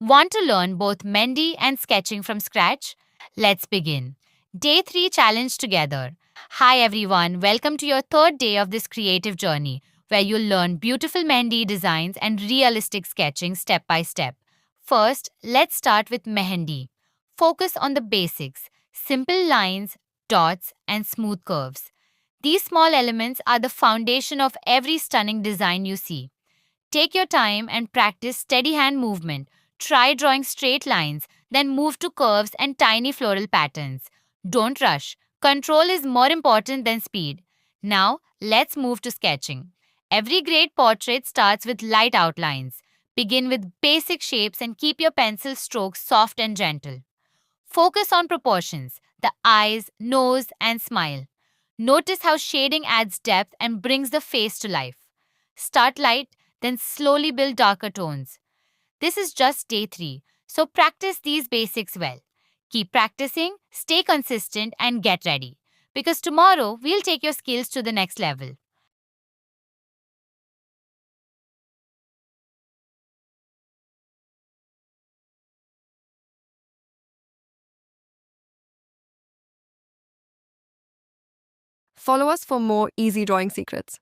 Want to learn both Mehndi and sketching from scratch? Let's begin. Day 3 challenge together. Hi everyone, welcome to your third day of this creative journey where you'll learn beautiful Mehndi designs and realistic sketching step by step. First, let's start with Mehndi. Focus on the basics, simple lines, dots, and smooth curves. These small elements are the foundation of every stunning design you see. Take your time and practice steady hand movement. Try drawing straight lines, then move to curves and tiny floral patterns. Don't rush. Control is more important than speed. Now, let's move to sketching. Every great portrait starts with light outlines. Begin with basic shapes and keep your pencil strokes soft and gentle. Focus on proportions, the eyes, nose, and smile. Notice how shading adds depth and brings the face to life. Start light, then slowly build darker tones. This is just day 3, so practice these basics well. Keep practicing, stay consistent, and get ready. Because tomorrow, we'll take your skills to the next level. Follow us for more easy drawing secrets.